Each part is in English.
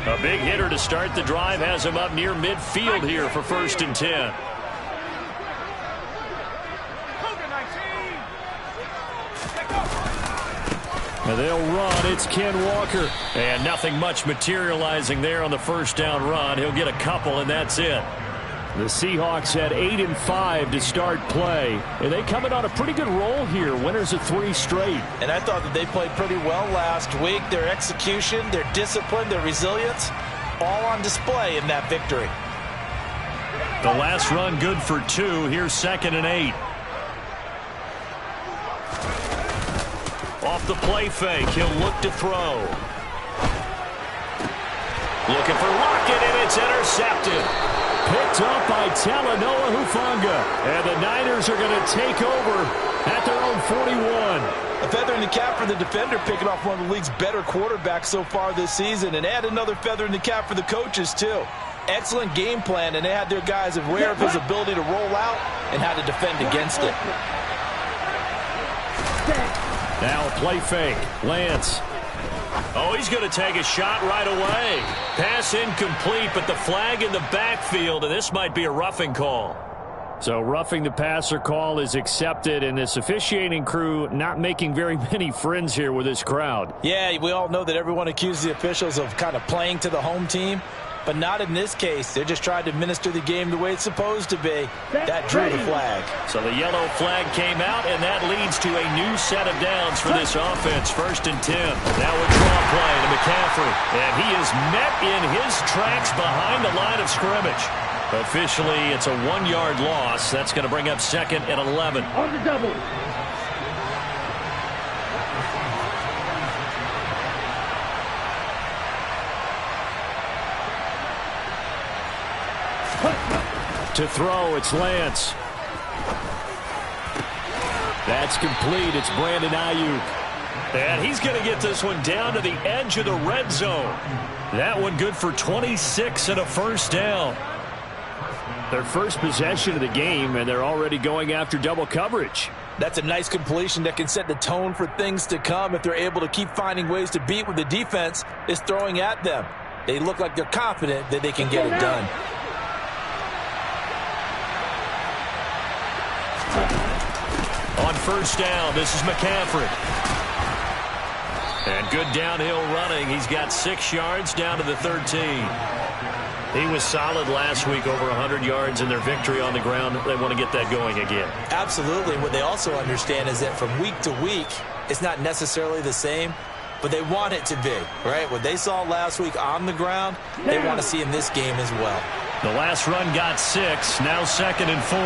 A big hitter to start the drive has him up near midfield here for 1st and 10. And they'll run. It's Ken Walker. And nothing much materializing there on the first down run. He'll get a couple, and that's it. The Seahawks had 8 and 5 to start play, and they come in on a pretty good roll here. Winners of 3 straight. And I thought that they played pretty well last week. Their execution, their discipline, their resilience, all on display in that victory. The last run good for 2. Here's 2nd and 8. Off the play fake, he'll look to throw. Looking for Lockett, and it's intercepted. Picked up by Talanoa Hufanga. And the Niners are going to take over at their own 41. A feather in the cap for the defender, picking off one of the league's better quarterbacks so far this season. And add another feather in the cap for the coaches, too. Excellent game plan, and they had their guys aware of his ability to roll out and how to defend against it. Now a play fake. Lance. Oh, he's going to take a shot right away. Pass incomplete, but the flag in the backfield, and this might be a roughing call. So roughing the passer call is accepted, and this officiating crew not making very many friends here with this crowd. Yeah, we all know that everyone accuses the officials of kind of playing to the home team, but not in this case. They're just trying to administer the game the way it's supposed to be. That drew the flag. So the yellow flag came out, and that leads to a new set of downs for this offense. 1st and 10. Now a draw play to McCaffrey. And he is met in his tracks behind the line of scrimmage. Officially, it's a 1-yard loss. That's going to bring up 2nd and 11. On the double. To throw, it's Lance. That's complete. It's Brandon Ayuk. And he's going to get this one down to the edge of the red zone. That one good for 26 and a first down. Their first possession of the game, and they're already going after double coverage. That's a nice completion that can set the tone for things to come if they're able to keep finding ways to beat what the defense is throwing at them. They look like they're confident that they can get it done. On first down, this is McCaffrey. And good downhill running. He's got 6 yards down to the 13. He was solid last week, over 100 yards in their victory on the ground. They want to get that going again. Absolutely. What they also understand is that from week to week, it's not necessarily the same, but they want it to be, right? What they saw last week on the ground, they want to see in this game as well. The last run got 6. Now 2nd and 4.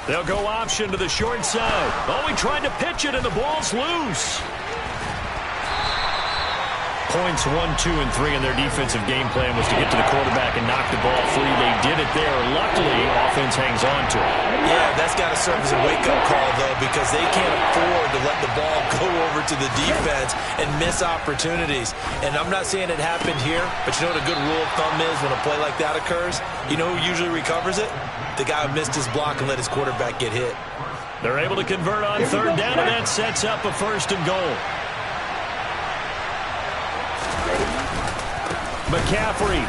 They'll go option to the short side. Oh, he tried to pitch it, and the ball's loose. Points 1, 2, and 3 in their defensive game plan was to get to the quarterback and knock the ball free. They did it there. Luckily, offense hangs on to it. Yeah, that's got to serve as a wake-up call, though, because they can't afford to let the ball go over to the defense and miss opportunities. And I'm not saying it happened here, but you know what a good rule of thumb is when a play like that occurs? You know who usually recovers it? The guy who missed his block and let his quarterback get hit. They're able to convert on 3rd down, and that sets up a 1st and goal. McCaffrey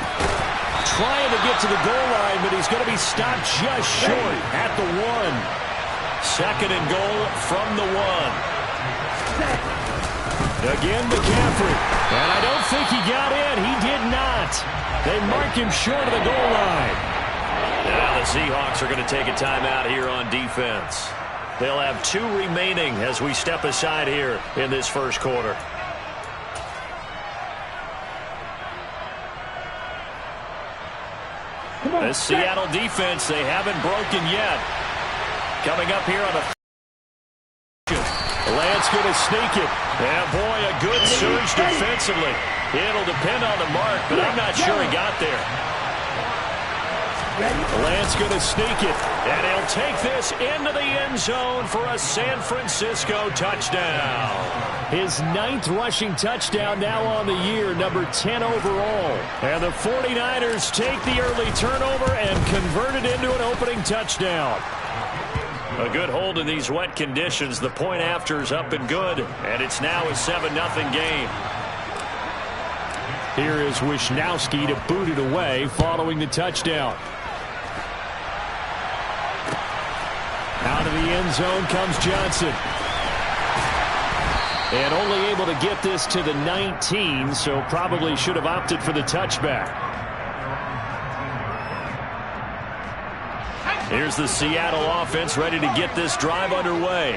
trying to get to the goal line, but he's going to be stopped just short at the 1. 2nd and goal from the 1. Again, McCaffrey. And I don't think he got in. He did not. They mark him short of the goal line. Now the Seahawks are going to take a timeout here on defense. They'll have 2 remaining as we step aside here in this first quarter. The Seattle defense, they haven't broken yet. Coming up here on a Lance going to sneak it. And boy, a good surge defensively. It'll depend on the mark, but I'm not sure he got there. Lance going to sneak it, and he'll take this into the end zone for a San Francisco touchdown. His 9th rushing touchdown now on the year, number 10 overall. And the 49ers take the early turnover and convert it into an opening touchdown. A good hold in these wet conditions. The point after is up and good, and it's now a 7-0 game. Here is Wisnowski to boot it away following the touchdown. Out of the end zone comes Johnson. And only able to get this to the 19, so probably should have opted for the touchback. Here's the Seattle offense ready to get this drive underway.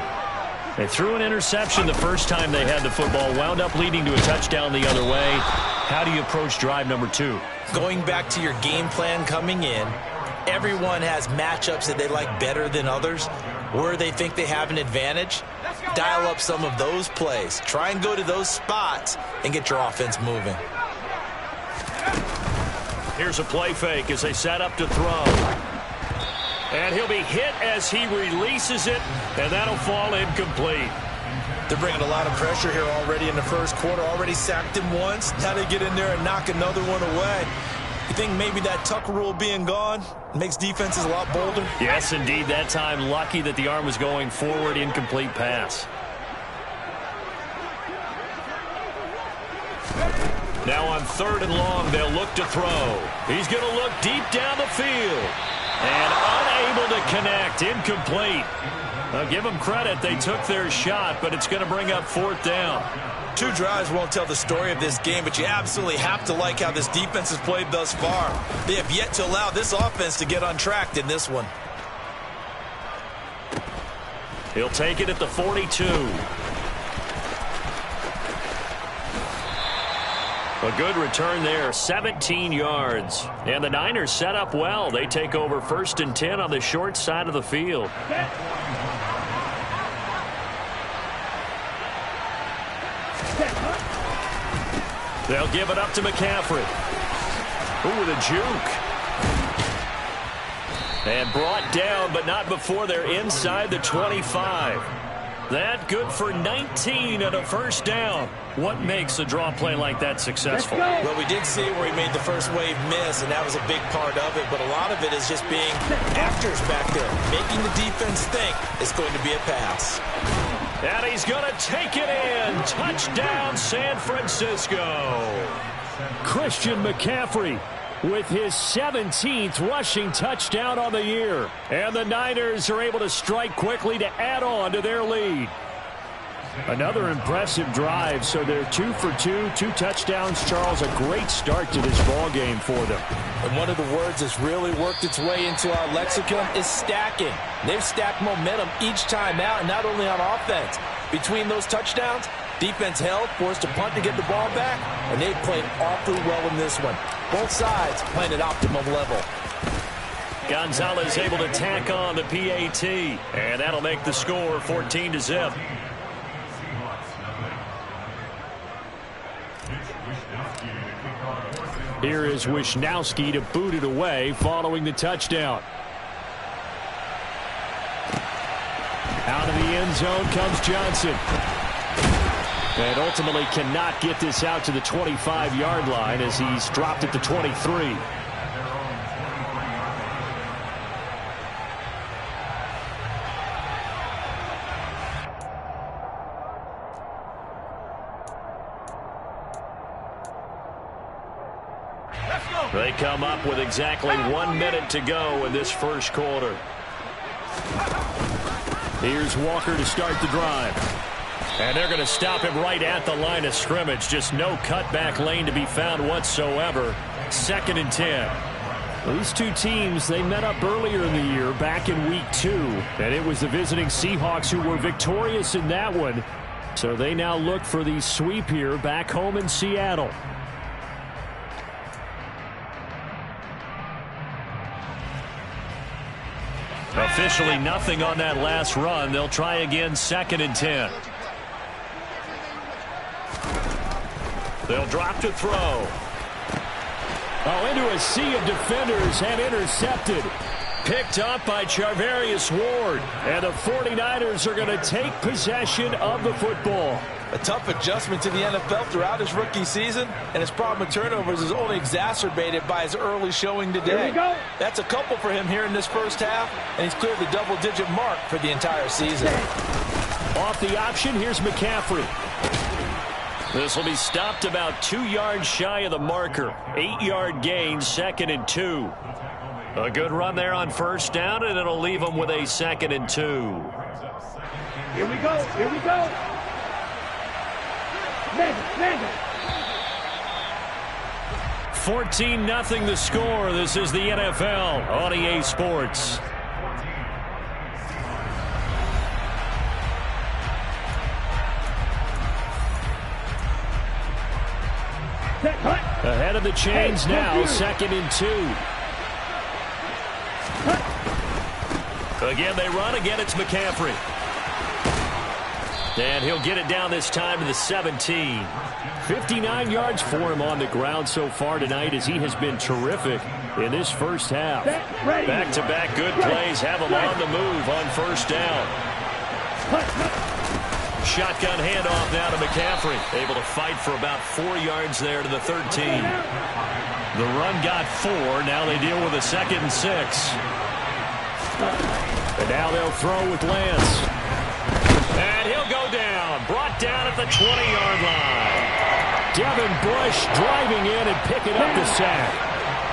They threw an interception the first time they had the football, wound up leading to a touchdown the other way. How do you approach drive number 2? Going back to your game plan coming in, everyone has matchups that they like better than others. Where they think they have an advantage, dial up some of those plays. Try and go to those spots and get your offense moving. Here's a play fake as they set up to throw. And he'll be hit as he releases it, and that'll fall incomplete. They're bringing a lot of pressure here already in the first quarter. Already sacked him once. Now they get in there and knock another one away. You think maybe that Tucker rule being gone makes defenses a lot bolder? Yes, indeed. That time, lucky that the arm was going forward. Incomplete pass. Now on 3rd and long, they'll look to throw. He's going to look deep down the field. And unable to connect. Incomplete. Now, give them credit. They took their shot, but it's going to bring up 4th down. 2 drives won't tell the story of this game, but you absolutely have to like how this defense has played thus far. They have yet to allow this offense to get untracked in this one. He'll take it at the 42. A good return there, 17 yards. And the Niners set up well. They take over 1st and 10 on the short side of the field. They'll give it up to McCaffrey. Ooh, with a juke. And brought down, but not before they're inside the 25. That good for 19 and a 1st down. What makes a draw play like that successful? Well, we did see where he made the first wave miss, and that was a big part of it. But a lot of it is just being afters back there, making the defense think it's going to be a pass. And he's going to take it in. Touchdown, San Francisco. Christian McCaffrey with his 17th rushing touchdown on the year. And the Niners are able to strike quickly to add on to their lead. Another impressive drive, so they're 2 for 2, 2 touchdowns. Charles, a great start to this ball game for them. And one of the words that's really worked its way into our lexicon is stacking. They've stacked momentum each time out, and not only on offense. Between those touchdowns, defense held, forced a punt to get the ball back, and they played awfully well in this one. Both sides playing at optimum level. Gonzalez able to tack on the PAT, and that'll make the score 14-0. Here is Wisnowski to boot it away following the touchdown. Out of the end zone comes Johnson. And ultimately cannot get this out to the 25-yard line as he's dropped at the 23. They come up with exactly 1 minute to go in this first quarter. Here's Walker to start the drive. And they're going to stop him right at the line of scrimmage. Just no cutback lane to be found whatsoever. 2nd and 10. These two teams, they met up earlier in the year, back in week 2. And it was the visiting Seahawks who were victorious in that one. So they now look for the sweep here back home in Seattle. Officially nothing on that last run. They'll try again 2nd and 10. They'll drop to throw. Oh, into a sea of defenders and intercepted. Picked up by Charvarius Ward. And the 49ers are going to take possession of the football. A tough adjustment to the NFL throughout his rookie season, and his problem with turnovers is only exacerbated by his early showing today. That's a couple for him here in this first half, and he's cleared the double-digit mark for the entire season. Off the option, here's McCaffrey. This will be stopped about 2 yards shy of the marker. 8-yard gain, 2nd and 2. A good run there on first down, and it'll leave them with a 2nd and 2. Here we go. Here we go. Mega. 14-0 the score. This is the NFL on EA Sports. Ahead of the chains now, 2nd and 2. Again, they run. Again, it's McCaffrey. And he'll get it down this time to the 17. 59 yards for him on the ground so far tonight as he has been terrific in this first half. Back-to-back good plays have him on the move on first down. Shotgun handoff now to McCaffrey. Able to fight for about 4 yards there to the 13. The run got 4. Now they deal with a 2nd and 6. And now they'll throw with Lance. And he'll go down. Brought down at the 20-yard line. Devin Bush driving in and picking up the sack.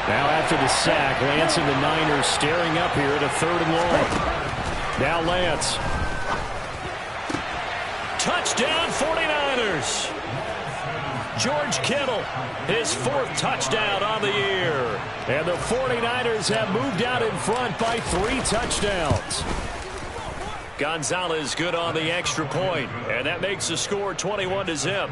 Now after the sack, Lance and the Niners staring up here at a 3rd and long. Now Lance. Touchdown 49ers. George Kittle, his 4th touchdown on the year. And the 49ers have moved out in front by 3 touchdowns. Gonzalez good on the extra point, and that makes the score 21-0.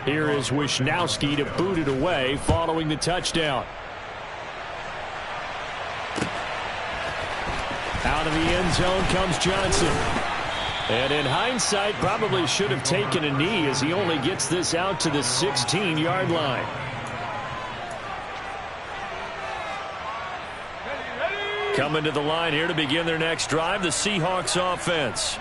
Here is Wisnowski to boot it away following the touchdown. Out of the end zone comes Johnson. And in hindsight, probably should have taken a knee as he only gets this out to the 16-yard line. Coming to the line here to begin their next drive, the Seahawks offense.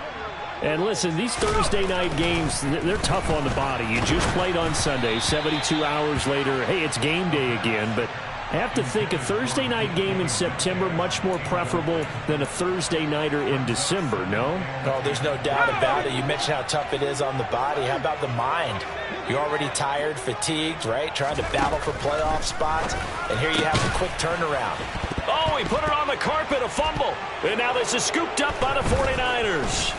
And listen, these Thursday night games, they're tough on the body. You just played on Sunday, 72 hours later, hey, it's game day again, but I have to think a Thursday night game in September much more preferable than a Thursday nighter in December, no? No, there's no doubt about it. You mentioned how tough it is on the body. How about the mind? You're already tired, fatigued, right? Trying to battle for playoff spots. And here you have a quick turnaround. Oh, he put it on the carpet, a fumble. And now this is scooped up by the 49ers.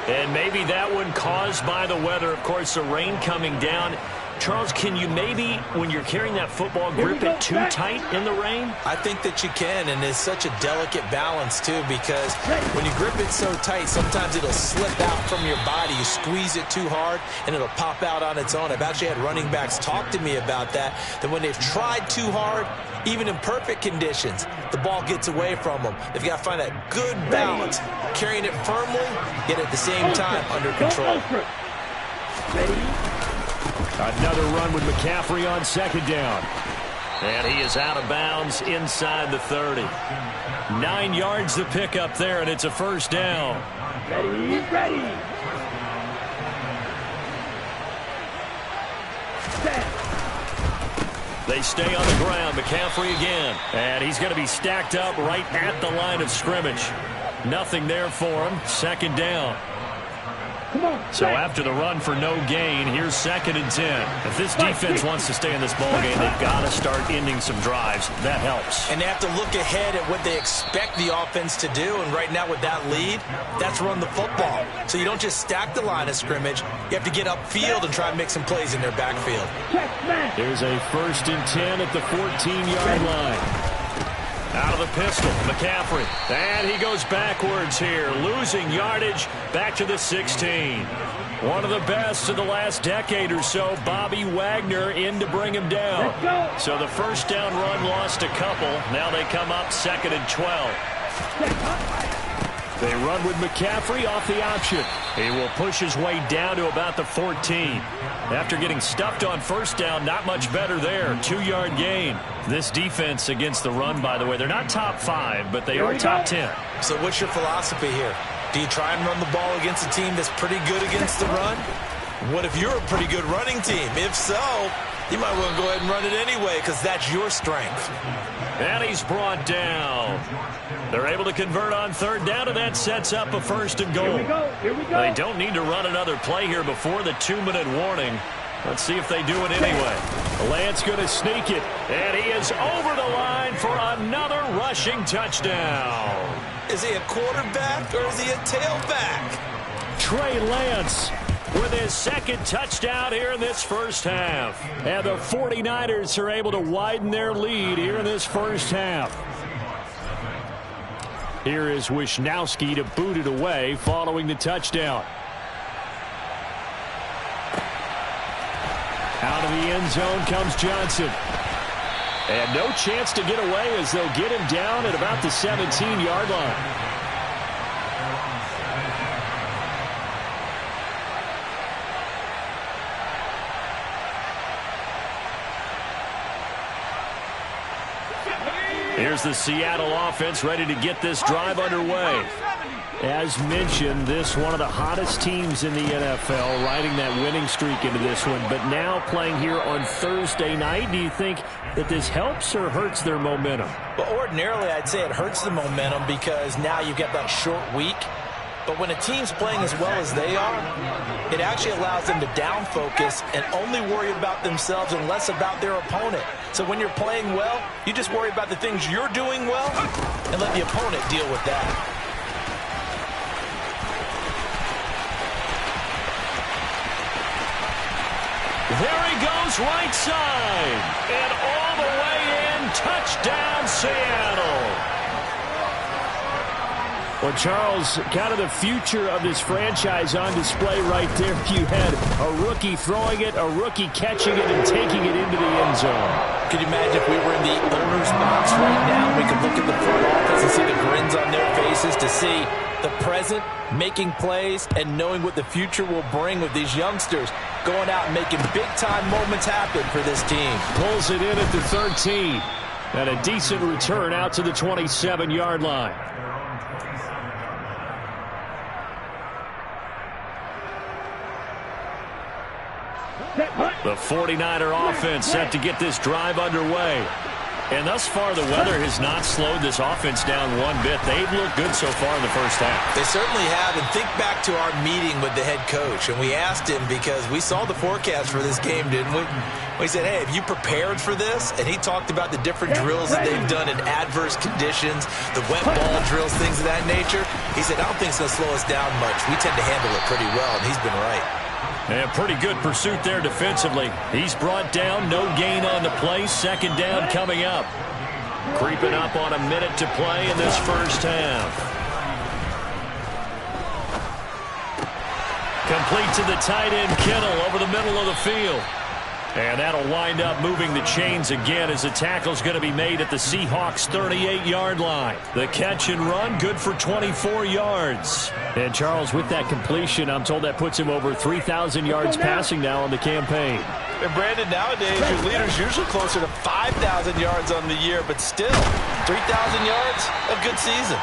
And maybe that one caused by the weather. Of course, the rain coming down. Charles, can you maybe, when you're carrying that football, grip it too tight in the rain? I think that you can, and it's such a delicate balance, too, because when you grip it so tight, sometimes it'll slip out from your body. You squeeze it too hard, and it'll pop out on its own. I've actually had running backs talk to me about that when they've tried too hard, even in perfect conditions, the ball gets away from them. They've got to find that good balance, carrying it firmly, yet at the same time under control. Another run with McCaffrey on 2nd down. And he is out of bounds inside the 30. 9 yards to pick up there, and it's a 1st down. Ready. They stay on the ground. McCaffrey again. And he's going to be stacked up right at the line of scrimmage. Nothing there for him. 2nd down. So after the run for no gain, here's 2nd and 10. If this defense wants to stay in this ballgame, they've got to start ending some drives. That helps. And they have to look ahead at what they expect the offense to do. And right now with that lead, that's run the football. So you don't just stack the line of scrimmage. You have to get upfield and try and make some plays in their backfield. There's a 1st and 10 at the 14-yard line. Out of the pistol, McCaffrey. And he goes backwards here, losing yardage back to the 16. One of the best of the last decade or so, Bobby Wagner in to bring him down. So the 1st down run lost a couple. Now they come up 2nd and 12. They run with McCaffrey off the option. He will push his way down to about the 14. After getting stuffed on 1st down, not much better there. 2-yard gain. This defense against the run, by the way, they're not top 5, but they are top 10. So what's your philosophy here? Do you try and run the ball against a team that's pretty good against the run? What if you're a pretty good running team? If so, you might want to go ahead and run it anyway because that's your strength. And he's brought down. They're able to convert on third down, and that sets up a first and goal. Here we go. Here we go. They don't need to run another play here before the 2-minute warning. Let's see if they do it anyway. Lance going to sneak it, and he is over the line for another rushing touchdown. Is he a quarterback or is he a tailback? Trey Lance with his second touchdown here in this first half. And the 49ers are able to widen their lead here in this first half. Here is Wisnowski to boot it away following the touchdown. Out of the end zone comes Johnson. And no chance to get away as they'll get him down at about the 17-yard line. Here's the Seattle offense ready to get this drive underway. As mentioned, this one of the hottest teams in the NFL, riding that winning streak into this one, but now playing here on Thursday night. Do you think that this helps or hurts their momentum? Well, ordinarily, I'd say it hurts the momentum because now you get that short week. But when a team's playing as well as they are, it actually allows them to down focus and only worry about themselves and less about their opponent. So when you're playing well, you just worry about the things you're doing well and let the opponent deal with that. There he goes, right side. And all the way in, touchdown Seattle. Well, Charles, kind of the future of this franchise on display right there. You had a rookie throwing it, a rookie catching it, and taking it into the end zone. Could you imagine if we were in the owner's box right now? We could look at the front office and see the grins on their faces to see the present, making plays, and knowing what the future will bring with these youngsters going out and making big-time moments happen for this team. Pulls it in at the 13. And a decent return out to the 27-yard line. The 49er offense set to get this drive underway. And thus far, the weather has not slowed this offense down one bit. They've looked good so far in the first half. They certainly have. And think back to our meeting with the head coach. And we asked him because we saw the forecast for this game, didn't we? We said, hey, have you prepared for this? And he talked about the different drills that they've done in adverse conditions, the wet ball drills, things of that nature. He said, I don't think it's going to slow us down much. We tend to handle it pretty well, and he's been right. And pretty good pursuit there defensively. He's brought down, no gain on the play. Second down coming up. Creeping up on a minute to play in this first half. Complete to the tight end, Kittle, over the middle of the field. And that'll wind up moving the chains again as the tackle's going to be made at the Seahawks' 38-yard line. The catch and run, good for 24 yards. And Charles, with that completion, I'm told that puts him over 3,000 yards passing now on the campaign. And Brandon, nowadays, your leader's usually closer to 5,000 yards on the year, but still, 3,000 yards, a good season.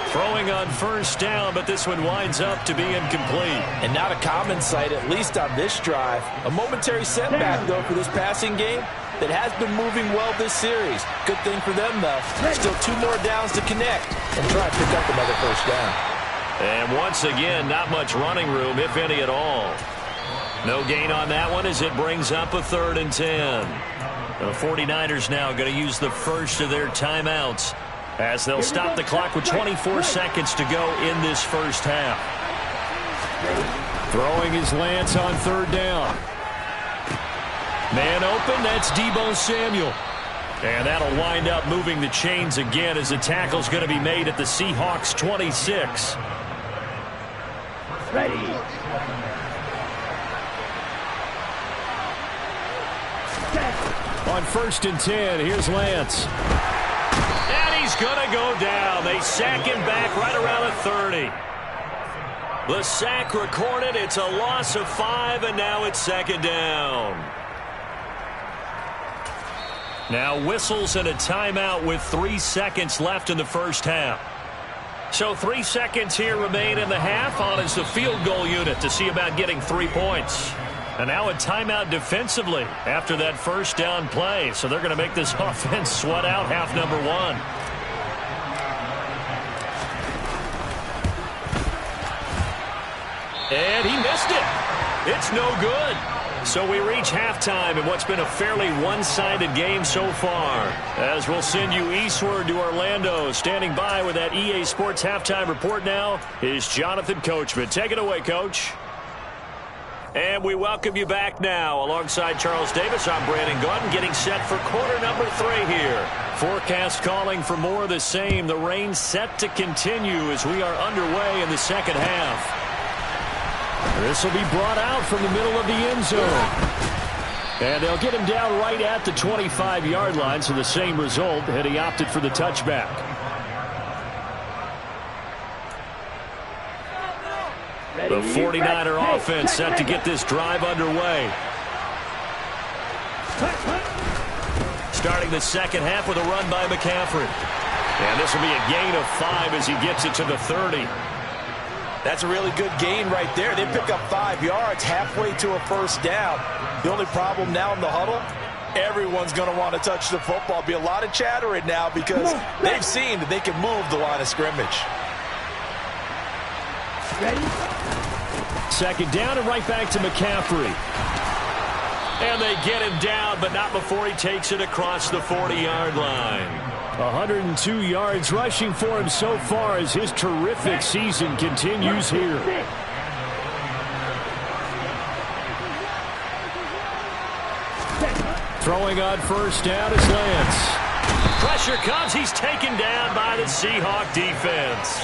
Throwing on first down, but this one winds up to be incomplete. And not a common sight, at least on this drive. A momentary setback, though, for this passing game that has been moving well this series. Good thing for them, though. Still 2 more downs to connect and try to pick up another first down. And once again, not much running room, if any at all. No gain on that one as it brings up a 3rd and 10. The 49ers now going to use the first of their timeouts, as they'll stop the clock with 24 seconds to go in this first half. Throwing his Lance on 3rd down. Man open, that's Deebo Samuel. And that'll wind up moving the chains again as the tackle's going to be made at the Seahawks' 26. Ready. On 1st and 10, here's Lance. And he's going to go down. They sack him back right around the 30. The sack recorded. It's a loss of 5, and now it's 2nd down. Now whistles and a timeout with 3 seconds left in the first half. So 3 seconds here remain in the half on as the field goal unit to see about getting 3 points. And now a timeout defensively after that first down play. So they're going to make this offense sweat out half number 1. And he missed it. It's no good. So we reach halftime in what's been a fairly one-sided game so far. As we'll send you eastward to Orlando. Standing by with that EA Sports halftime report now is Jonathan Coachman. Take it away, Coach. And we welcome you back now. Alongside Charles Davis, I'm Brandon Gaudin, getting set for quarter number 3 here. Forecast calling for more of the same. The rain set to continue as we are underway in the second half. This will be brought out from the middle of the end zone. And they'll get him down right at the 25-yard line, so the same result had he opted for the touchback. The 49er offense set to get this drive underway. Starting the second half with a run by McCaffrey. And this will be a gain of 5 as he gets it to the 30. That's a really good gain right there. They pick up 5 yards halfway to a first down. The only problem now in the huddle, everyone's going to want to touch the football. Be a lot of chattering now because they've seen that they can move the line of scrimmage. Ready? Second down and right back to McCaffrey. And they get him down, but not before he takes it across the 40-yard line. 102 yards rushing for him so far as his terrific season continues here. Throwing on first down is Lance. Pressure comes. He's taken down by the Seahawk defense.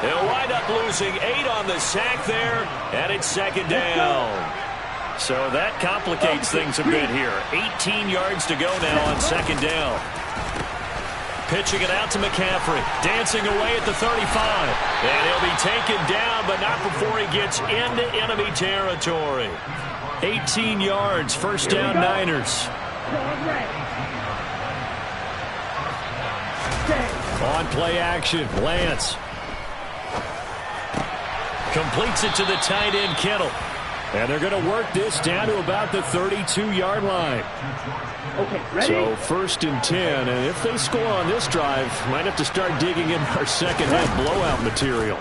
They'll wind up losing 8 on the sack there, and it's second down. So that complicates things a bit here. 18 yards to go now on second down. Pitching it out to McCaffrey. Dancing away at the 35. And he'll be taken down, but not before he gets into enemy territory. 18 yards, first down Niners. On play action, Lance. Completes it to the tight end, Kittle. And they're going to work this down to about the 32-yard line. Okay, ready? So first and 10, and if they score on this drive, might have to start digging in our second half blowout material.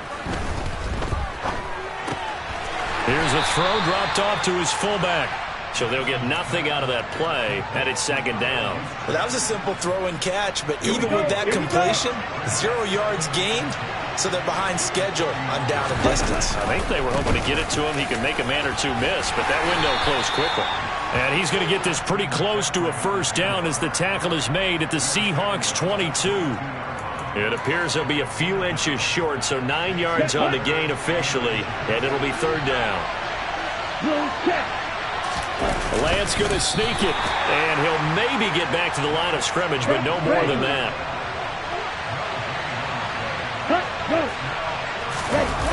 Here's a throw dropped off to his fullback. So they'll get nothing out of that play, and it's second down. Well, that was a simple throw and catch, but even with that completion, 0 yards gained, so they're behind schedule on down and distance. I think they were hoping to get it to him. He could make a man or two miss, but that window closed quickly. And he's going to get this pretty close to a first down as the tackle is made at the Seahawks 22. It appears he'll be a few inches short, so 9 yards on the gain officially, and it'll be third down. Lance going to sneak it, and he'll maybe get back to the line of scrimmage, but no more than that.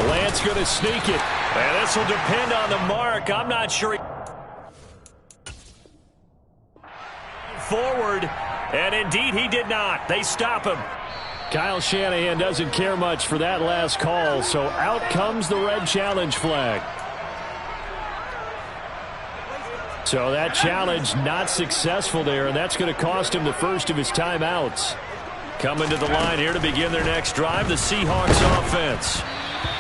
Lance going to sneak it, and this will depend on the mark. I'm not sure. Forward, and indeed he did not. They stop him. Kyle Shanahan doesn't care much for that last call, so out comes the red challenge flag. So that challenge not successful there, and that's going to cost him the first of his timeouts. Coming to the line here to begin their next drive, the Seahawks offense.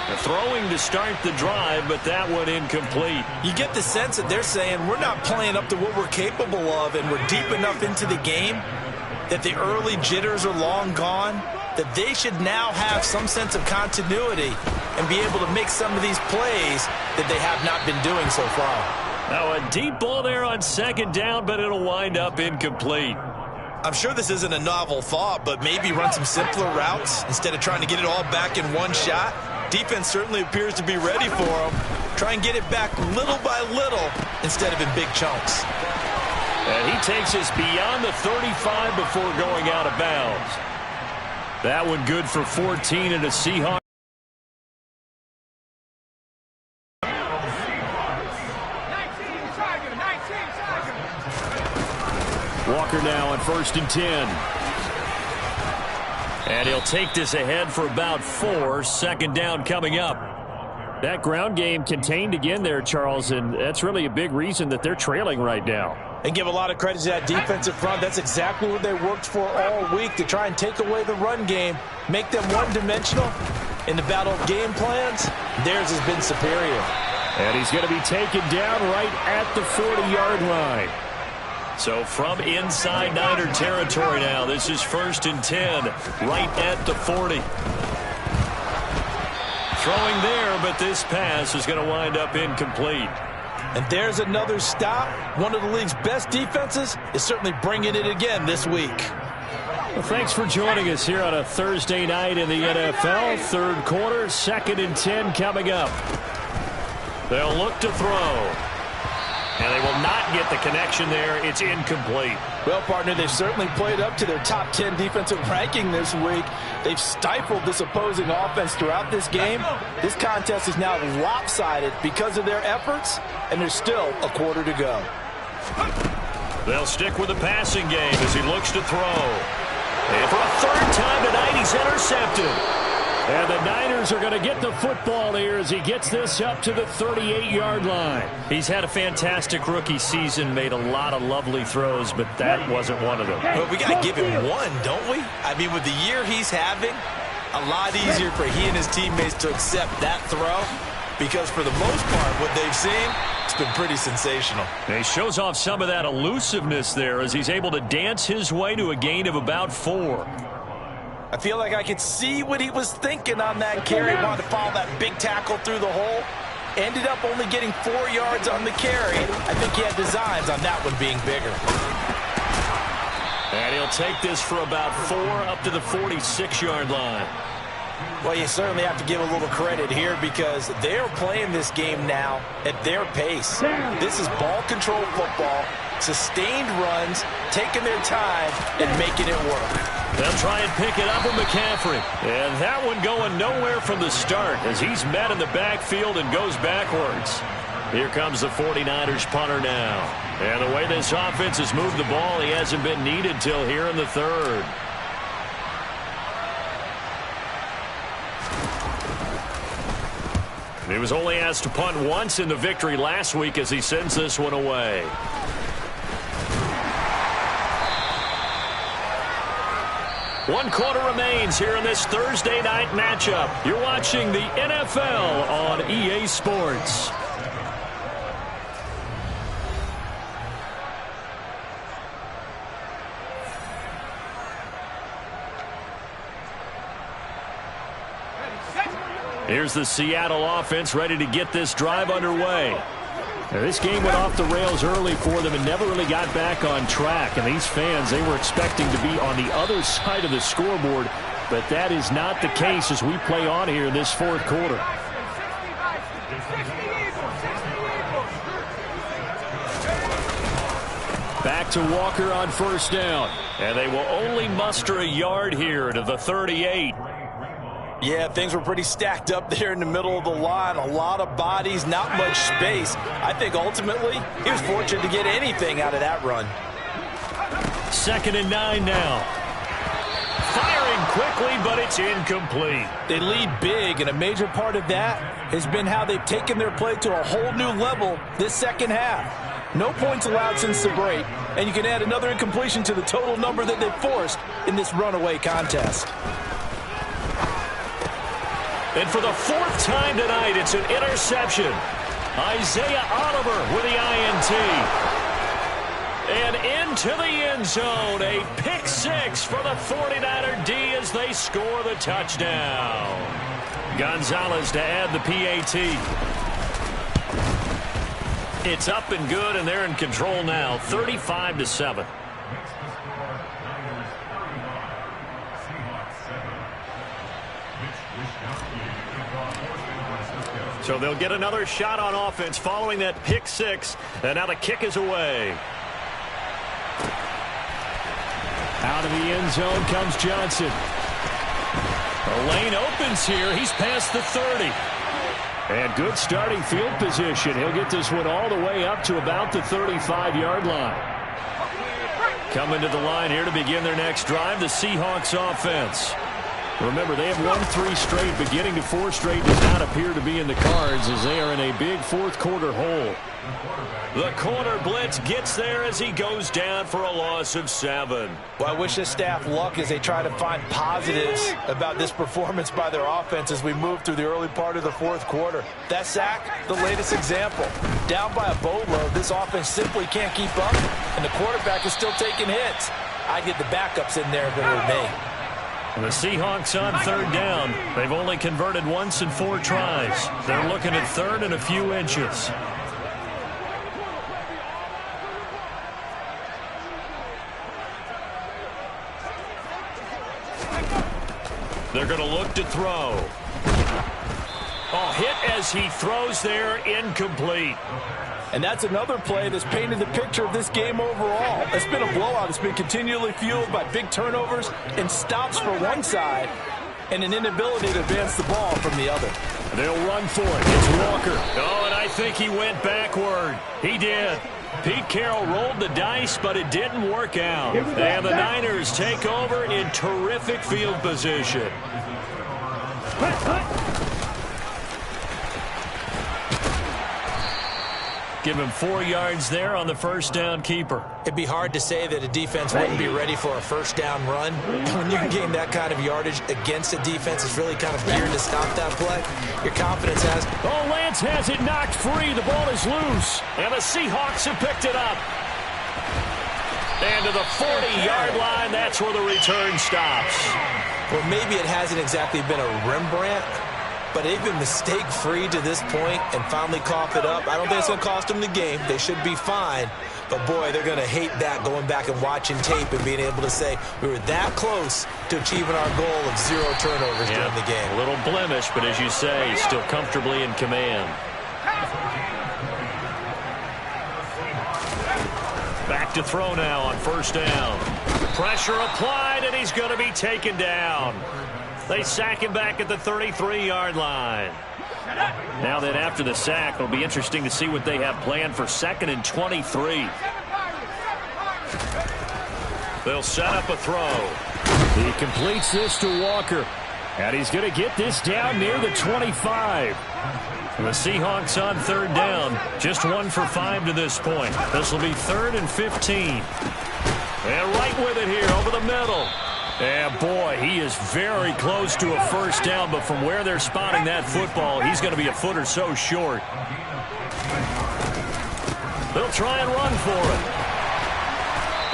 They're throwing to start the drive, but that one incomplete. You get the sense that they're saying we're not playing up to what we're capable of, and we're deep enough into the game that the early jitters are long gone, that they should now have some sense of continuity and be able to make some of these plays that they have not been doing so far. Now a deep ball there on second down, but it'll wind up incomplete. I'm sure this isn't a novel thought, but maybe run some simpler routes instead of trying to get it all back in one shot. Defense certainly appears to be ready for them. Try and get it back little by little instead of in big chunks. And he takes us beyond the 35 before going out of bounds. That one good for 14 and a Seahawks. Walker now on first and 10. And he'll take this ahead for about 4. Second down coming up. That ground game contained again there, Charles, and that's really a big reason that they're trailing right now. And give a lot of credit to that defensive front. That's exactly what they worked for all week, to try and take away the run game, make them one-dimensional, In the battle of game plans, theirs has been superior. And he's going to be taken down right at the 40-yard line. So from inside Niner territory now, this is 1st and 10, right at the 40. Throwing there, but this pass is going to wind up incomplete. And there's another stop. One of the league's best defenses is certainly bringing it again this week. Well, thanks for joining us here on a Thursday night in the NFL. Third quarter, 2nd and 10 coming up. They'll look to throw. And they will not get the connection there. It's incomplete. Well, partner, they've certainly played up to their top 10 defensive ranking this week. They've stifled this opposing offense throughout this game. This contest is now lopsided because of their efforts, and there's still a quarter to go. They'll stick with the passing game as he looks to throw. And for a 3rd time tonight, he's intercepted. And the Niners are going to get the football here as he gets this up to the 38-yard line. He's had a fantastic rookie season, made a lot of lovely throws, but that wasn't one of them. Well, we got to give him one, don't we? I mean, with the year he's having, a lot easier for he and his teammates to accept that throw because for the most part, what they've seen, it's been pretty sensational. And he shows off some of that elusiveness there as he's able to dance his way to a gain of about 4. I feel like I could see what he was thinking on that carry. Wanted to follow that big tackle through the hole. Ended up only getting 4 yards on the carry. I think he had designs on that one being bigger. And he'll take this for about 4 up to the 46-yard line. Well, you certainly have to give a little credit here because they're playing this game now at their pace. This is ball control football, sustained runs, taking their time, and making it work. They'll try and pick it up with McCaffrey. And that one going nowhere from the start as he's met in the backfield and goes backwards. Here comes the 49ers punter now. And the way this offense has moved the ball, he hasn't been needed till here in the 3rd. He was only asked to punt once in the victory last week as he sends this one away. One quarter remains here in this Thursday night matchup. You're watching the NFL on EA Sports. Here's the Seattle offense ready to get this drive underway. Now, this game went off the rails early for them and never really got back on track. And these fans, they were expecting to be on the other side of the scoreboard. But that is not the case as we play on here in this 4th quarter. Back to Walker on 1st down. And they will only muster a yard here to the 38. Yeah, things were pretty stacked up there in the middle of the line. A lot of bodies, not much space. I think ultimately he was fortunate to get anything out of that run. 2nd and 9 now. Firing quickly, but it's incomplete. They lead big, and a major part of that has been how they've taken their play to a whole new level this 2nd half. No points allowed since the break, and you can add another incompletion to the total number that they've forced in this runaway contest. And for the 4th time tonight, it's an interception. Isaiah Oliver with the INT. And into the end zone, a pick 6 for the 49er D as they score the touchdown. Gonzalez to add the PAT. It's up and good, and they're in control now, 35-7. So they'll get another shot on offense following that pick 6. And now the kick is away. Out of the end zone comes Johnson. The lane opens here. He's past the 30. And good starting field position. He'll get this one all the way up to about the 35-yard line. Coming to the line here to begin their next drive, the Seahawks offense. Remember, they have won 3 straight, but getting to 4 straight does not appear to be in the cards as they are in a big fourth-quarter hole. The corner blitz gets there as he goes down for a loss of 7. Well, I wish this staff luck as they try to find positives about this performance by their offense as we move through the early part of the fourth quarter. That sack, the latest example. Down by a boatload, this offense simply can't keep up, and the quarterback is still taking hits. I'd get the backups in there if it were me. And the Seahawks on 3rd down. They've only converted once in 4 tries. They're looking at 3rd and a few inches. They're going to look to throw. Oh, hit as he throws there, incomplete. And that's another play that's painted the picture of this game overall. It's been a blowout. It's been continually fueled by big turnovers and stops for one side and an inability to advance the ball from the other. They'll run for it. It's Walker. Oh, and I think he went backward. He did. Pete Carroll rolled the dice, but it didn't work out. And the Niners take over in terrific field position. Give him 4 yards there on the first down keeper. It'd be hard to say that a defense wouldn't be ready for a first down run. When you can gain that kind of yardage against a defense that's really kind of geared to stop that play, your confidence has... Oh, Lance has it knocked free. The ball is loose. And the Seahawks have picked it up. And to the 40-yard line, that's where the return stops. Well, maybe it hasn't exactly been a Rembrandt, but they've been mistake-free to this point and finally cough it up. I don't think it's going to cost them the game. They should be fine. But, boy, they're going to hate that going back and watching tape and being able to say we were that close to achieving our goal of 0 turnovers during the game. A little blemish, but as you say, still comfortably in command. Back to throw now on first down. Pressure applied, and he's going to be taken down. They sack him back at the 33-yard line. Now that after the sack, it'll be interesting to see what they have planned for 2nd and 23. They'll set up a throw. He completes this to Walker. And he's going to get this down near the 25. The Seahawks on 3rd down. Just 1 for 5 to this point. This will be 3rd and 15. And right with it here over the middle. And, boy, he is very close to a first down, but from where they're spotting that football, he's going to be a foot or so short. They'll try and run for it.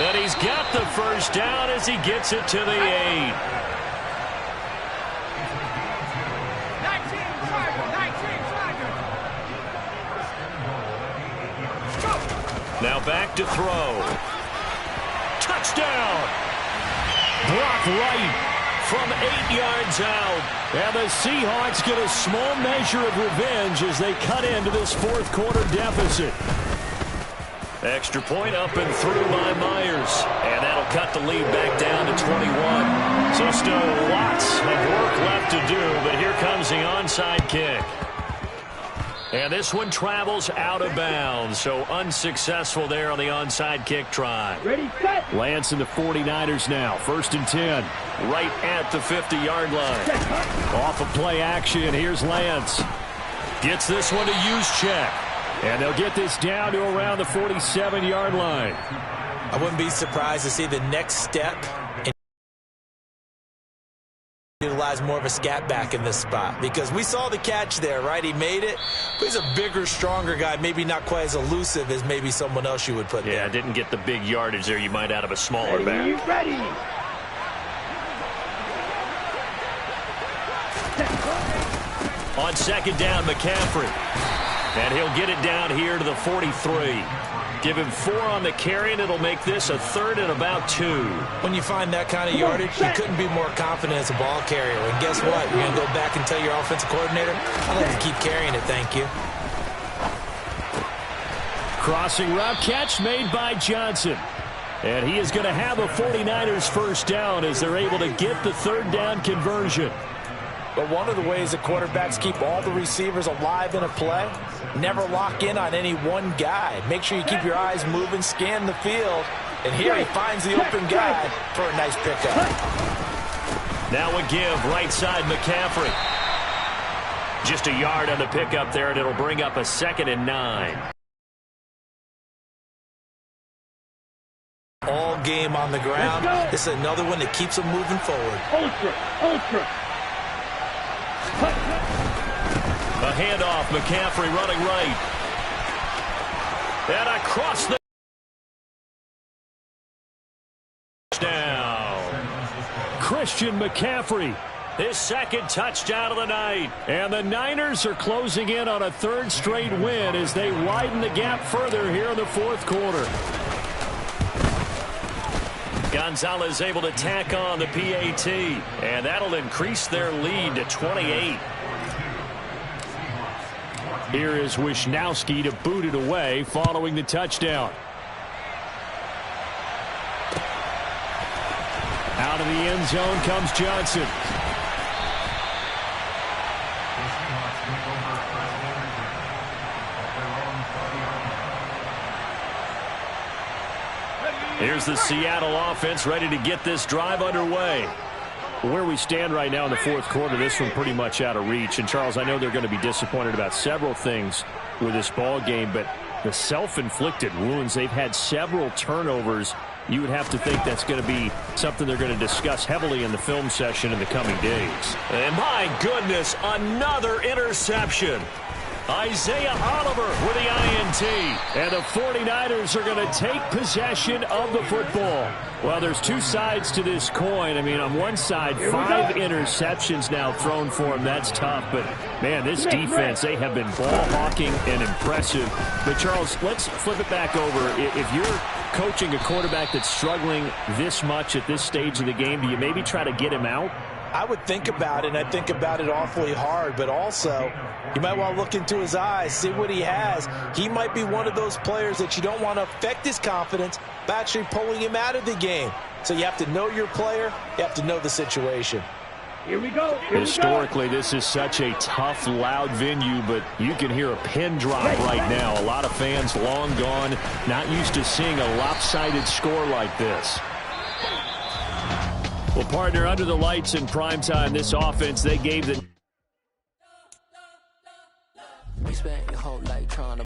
And he's got the first down as he gets it to the 8. Now back to throw. Touchdown! Brock Wright from 8 yards out. And the Seahawks get a small measure of revenge as they cut into this fourth quarter deficit. Extra point up and through by Myers. And that'll cut the lead back down to 21. So still lots of work left to do, but here comes the onside kick. And this one travels out of bounds, so unsuccessful there on the onside kick try. Ready, set. Lance and the 49ers now, 1st and 10, right at the 50-yard line. Off of play action, here's Lance. Gets this one to Juszczyk. And they'll get this down to around the 47-yard line. I wouldn't be surprised to see the next step and utilize more of a scat back in this spot, because we saw the catch there, right? He made it, but he's a bigger, stronger guy, maybe not quite as elusive as maybe someone else you would put there. Yeah, didn't get the big yardage there you might out of a smaller back. Ready. On 2nd down, McCaffrey. And he'll get it down here to the 43. Give him 4 on the carry, and it'll make this a 3rd and about 2. When you find that kind of yardage, you couldn't be more confident as a ball carrier. And guess what? You're going to go back and tell your offensive coordinator, I'd like to keep carrying it, thank you. Crossing route catch made by Johnson. And he is going to have a 49ers first down as they're able to get the 3rd down conversion. But one of the ways that quarterbacks keep all the receivers alive in a play, never lock in on any one guy. Make sure you keep your eyes moving, scan the field. And here he finds the open guy for a nice pickup. Now a give, right side, McCaffrey. Just a yard on the pickup there, and it'll bring up a 2nd and 9. All game on the ground. This is another one that keeps them moving forward. Ultra. A handoff, McCaffrey running right. And across the touchdown. Christian McCaffrey, his 2nd touchdown of the night. And the Niners are closing in on a 3rd straight win as they widen the gap further here in the 4th quarter. Gonzalez able to tack on the PAT, and that'll increase their lead to 28. Here is Wisnowski to boot it away following the touchdown. Out of the end zone comes Johnson. Here's the Seattle offense ready to get this drive underway. Where we stand right now in the 4th quarter, this one pretty much out of reach. And, Charles, I know they're going to be disappointed about several things with this ball game, but the self-inflicted wounds, they've had several turnovers. You would have to think that's going to be something they're going to discuss heavily in the film session in the coming days. And, my goodness, another interception. Isaiah Oliver with the INT. And the 49ers are going to take possession of the football. Well, there's 2 sides to this coin. I mean, on one side, 5 interceptions now thrown for him. That's tough. But, man, this defense, they have been ball hawking and impressive. But, Charles, let's flip it back over. If you're coaching a quarterback that's struggling this much at this stage of the game, do you maybe try to get him out? I would think about it, and I think about it awfully hard, but also you might want to look into his eyes, see what he has. He might be one of those players that you don't want to affect his confidence by actually pulling him out of the game. So you have to know your player. You have to know the situation. Here we go. Historically, this is such a tough, loud venue, but you can hear a pin drop right now. A lot of fans long gone, not used to seeing a lopsided score like this. Well, partner, under the lights in primetime, this offense, they gave the...